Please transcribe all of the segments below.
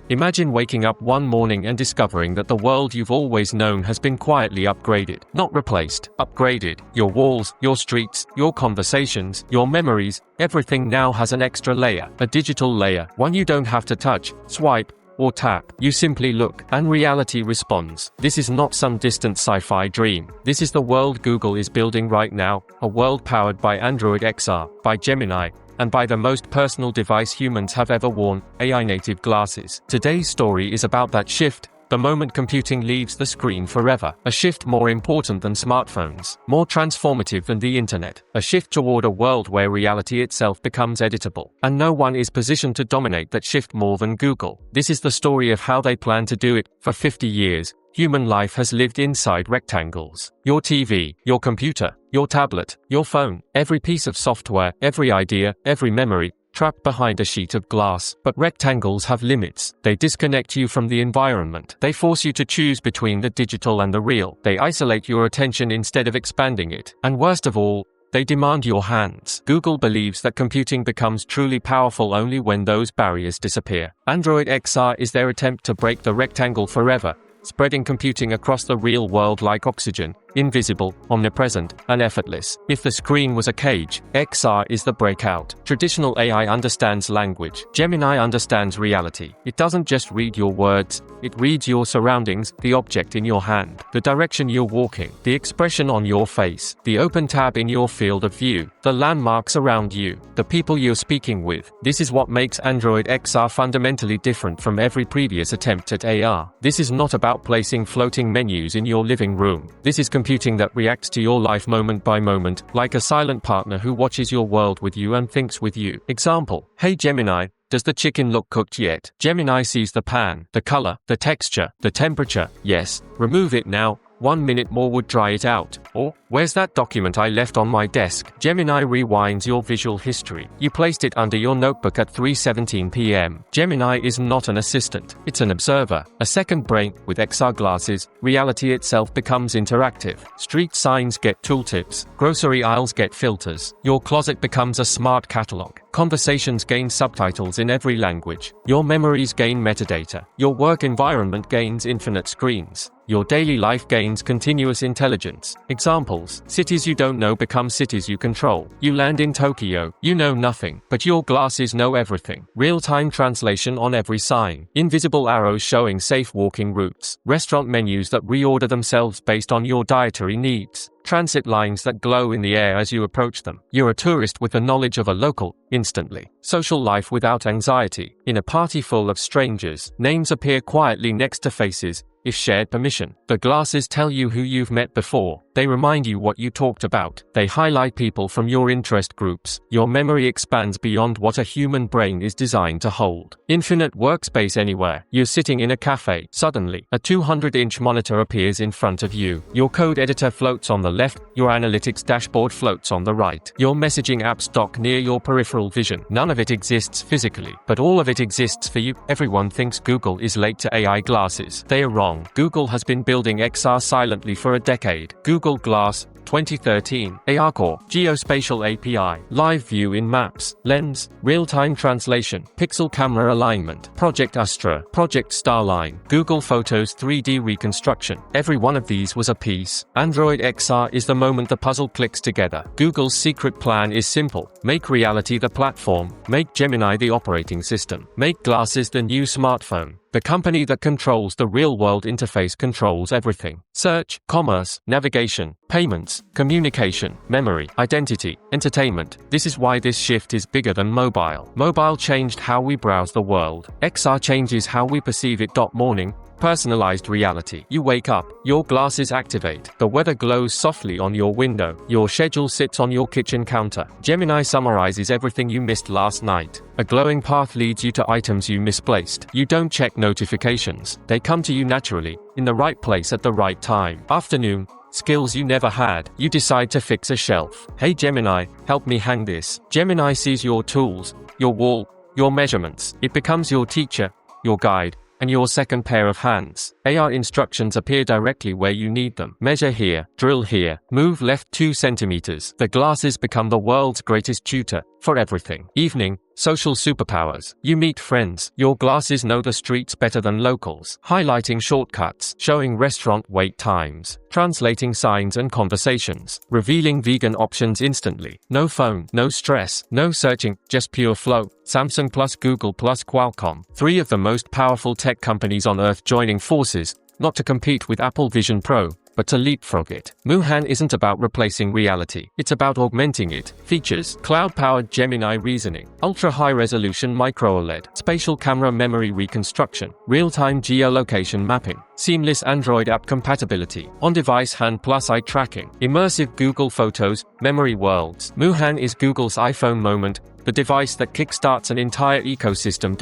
Imagine waking up one morning and discovering that the world you've always known has been quietly upgraded. Not replaced, upgraded. Your walls, your streets, your conversations, your memories, everything now has an extra layer. A digital layer, one you don't have to touch, swipe, or tap. You simply look, and reality responds. This is not some distant sci-fi dream. This is the world Google is building right now, a world powered by Android XR, by Gemini, and by the most personal device humans have ever worn, AI-native glasses. Today's story is about that shift, the moment computing leaves the screen forever. A shift more important than smartphones, more transformative than the internet. A shift toward a world where reality itself becomes editable. And no one is positioned to dominate that shift more than Google. This is the story of how they plan to do it. For 50 years, human life has lived inside rectangles. Your TV, your computer, your tablet, your phone, every piece of software, every idea, every memory, trapped behind a sheet of glass. But rectangles have limits. They disconnect you from the environment. They force you to choose between the digital and the real. They isolate your attention instead of expanding it. And worst of all, they demand your hands. Google believes that computing becomes truly powerful only when those barriers disappear. Android XR is their attempt to break the rectangle forever, spreading computing across the real world like oxygen, invisible, omnipresent, and effortless. If the screen was a cage, XR is the breakout. Traditional AI understands language. Gemini understands reality. It doesn't just read your words, it reads your surroundings, the object in your hand, the direction you're walking, the expression on your face, the open tab in your field of view, the landmarks around you, the people you're speaking with. This is what makes Android XR fundamentally different from every previous attempt at AR. This is not about placing floating menus in your living room. This is computing that reacts to your life moment by moment, like a silent partner who watches your world with you and thinks with you. Example: Hey Gemini, does the chicken look cooked yet? Gemini sees the pan, the color, the texture, the temperature. Yes. Remove it now. 1 minute more would dry it out. Or, where's that document I left on my desk? Gemini rewinds your visual history. You placed it under your notebook at 3:17 p.m. Gemini is not an assistant, it's an observer, a second brain. With XR glasses, reality itself becomes interactive. Street signs get tooltips, grocery aisles get filters, your closet becomes a smart catalog. Conversations gain subtitles in every language. Your memories gain metadata. Your work environment gains infinite screens. Your daily life gains continuous intelligence. Examples: cities you don't know become cities you control. You land in Tokyo, you know nothing, but your glasses know everything. Real-time translation on every sign. Invisible arrows showing safe walking routes. Restaurant menus that reorder themselves based on your dietary needs. Transit lines that glow in the air as you approach them. You're a tourist with the knowledge of a local, instantly. Social life without anxiety. In a party full of strangers, names appear quietly next to faces, if shared permission. The glasses tell you who you've met before. They remind you what you talked about. They highlight people from your interest groups. Your memory expands beyond what a human brain is designed to hold. Infinite workspace anywhere. You're sitting in a cafe. Suddenly, a 200-inch monitor appears in front of you. Your code editor floats on the left. Your analytics dashboard floats on the right. Your messaging apps dock near your peripheral vision. None of it exists physically, but all of it exists for you. Everyone thinks Google is late to AI glasses. They are wrong. Google has been building XR silently for a decade. Google Glass, 2013, AR Core, Geospatial API, Live View in Maps, Lens, Real-Time Translation, Pixel Camera Alignment, Project Astra, Project Starline, Google Photos 3D Reconstruction. Every one of these was a piece. Android XR is the moment the puzzle clicks together. Google's secret plan is simple. Make reality the platform, make Gemini the operating system, make glasses the new smartphone. The company that controls the real-world interface controls everything. Search, commerce, navigation, payments, communication, memory, identity, entertainment. This is why this shift is bigger than mobile. Mobile changed how we browse the world. XR changes how we perceive it. Morning. Personalized reality. You wake up, your glasses activate, the weather glows softly on your window, your schedule sits on your kitchen counter. Gemini summarizes everything you missed last night. A glowing path leads you to items you misplaced. You don't check notifications. They come to you naturally, in the right place at the right time. Afternoon. Skills you never had. You decide to fix a shelf. Hey Gemini, help me hang this. Gemini sees your tools, your wall, your measurements. It becomes your teacher, your guide, and your second pair of hands. AR instructions appear directly where you need them. Measure here, drill here, move left 2 centimeters. The glasses become the world's greatest tutor for everything. Evening. Social superpowers. You meet friends. Your glasses know the streets better than locals. Highlighting shortcuts. Showing restaurant wait times. Translating signs and conversations. Revealing vegan options instantly. No phone, no stress, no searching, just pure flow. Samsung plus Google plus Qualcomm. Three of the most powerful tech companies on Earth joining forces, not to compete with Apple Vision Pro, but to leapfrog it. Muhan isn't about replacing reality. It's about augmenting it. Features: cloud-powered Gemini reasoning, ultra-high-resolution micro-OLED, spatial camera memory reconstruction, real-time geolocation mapping, seamless Android app compatibility, on-device hand plus eye tracking, immersive Google Photos, memory worlds. Muhan is Google's iPhone moment, the device that kickstarts an entire ecosystem.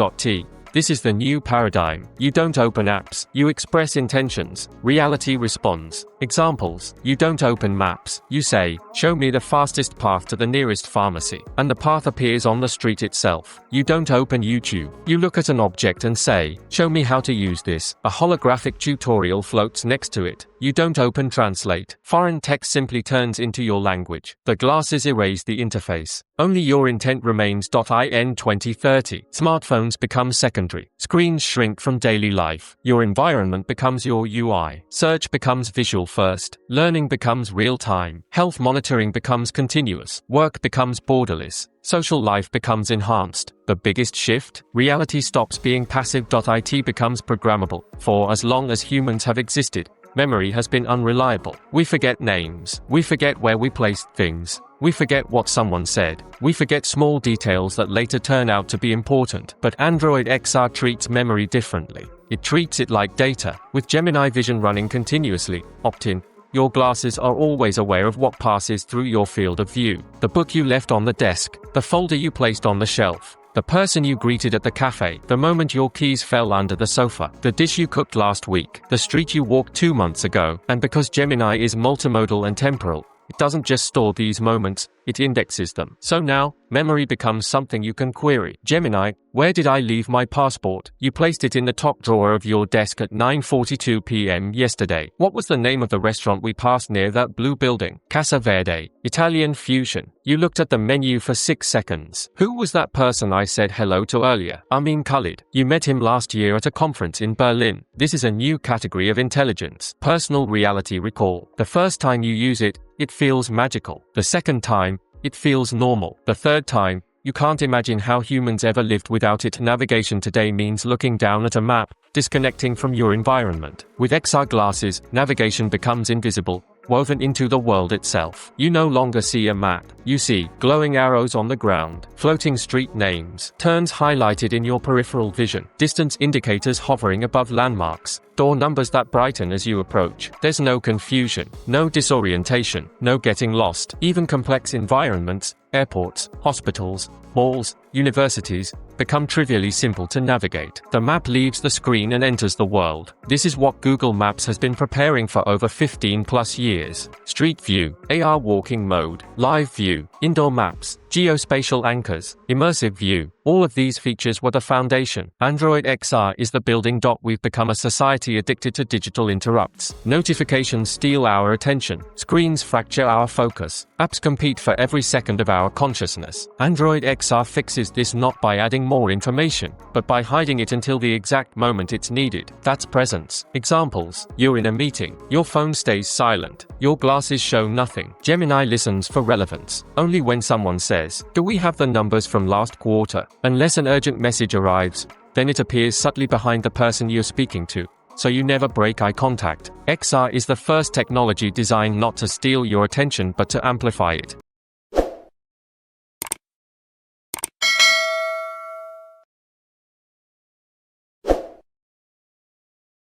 This is the new paradigm. You don't open apps, you express intentions. Reality responds. Examples: you don't open maps, you say, "Show me the fastest path to the nearest pharmacy," and the path appears on the street itself. You don't open YouTube, you look at an object and say, "Show me how to use this." A holographic tutorial floats next to it. You don't open Translate. Foreign text simply turns into your language. The glasses erase the interface. Only your intent remains. In 2030, smartphones become secondary. Screens shrink from daily life. Your environment becomes your UI. Search becomes visual first. Learning becomes real-time. Health monitoring becomes continuous. Work becomes borderless. Social life becomes enhanced. The biggest shift? Reality stops being passive. It becomes programmable. For as long as humans have existed, memory has been unreliable. We forget names. We forget where we placed things. We forget what someone said. We forget small details that later turn out to be important. But Android XR treats memory differently. It treats it like data. With Gemini Vision running continuously, opt-in, your glasses are always aware of what passes through your field of view. The book you left on the desk, the folder you placed on the shelf, the person you greeted at the cafe, the moment your keys fell under the sofa, the dish you cooked last week, the street you walked 2 months ago. And because Gemini is multimodal and temporal, it doesn't just store these moments, it indexes them. So now, memory becomes something you can query. Gemini, where did I leave my passport? You placed it in the top drawer of your desk at 9:42 p.m. yesterday. What was the name of the restaurant we passed near that blue building? Casa Verde. Italian fusion. You looked at the menu for 6 seconds. Who was that person I said hello to earlier? Amin Khalid. You met him last year at a conference in Berlin. This is a new category of intelligence. Personal reality recall. The first time you use it, it feels magical. The second time, it feels normal. The third time, you can't imagine how humans ever lived without it. Navigation today means looking down at a map, disconnecting from your environment. With XR glasses, navigation becomes invisible, woven into the world itself. You no longer see a map. You see glowing arrows on the ground, floating street names, turns highlighted in your peripheral vision, distance indicators hovering above landmarks, door numbers that brighten as you approach. There's no confusion, no disorientation, no getting lost. Even complex environments, airports, hospitals, malls, universities, become trivially simple to navigate. The map leaves the screen and enters the world. This is what Google Maps has been preparing for over 15 plus years. Street View, AR walking mode, Live View, Indoor Maps, Geospatial Anchors, Immersive View. All of these features were the foundation. Android XR is the building. We've become a society addicted to digital interrupts. Notifications steal our attention. Screens fracture our focus. Apps compete for every second of our consciousness. Android XR fixes this not by adding more information, but by hiding it until the exact moment it's needed. That's presence. Examples: you're in a meeting, your phone stays silent, your glasses show nothing. Gemini listens for relevance. Only when someone says, "Do we have the numbers from last quarter?" Unless an urgent message arrives, then it appears subtly behind the person you're speaking to, so you never break eye contact. XR is the first technology designed not to steal your attention but to amplify it.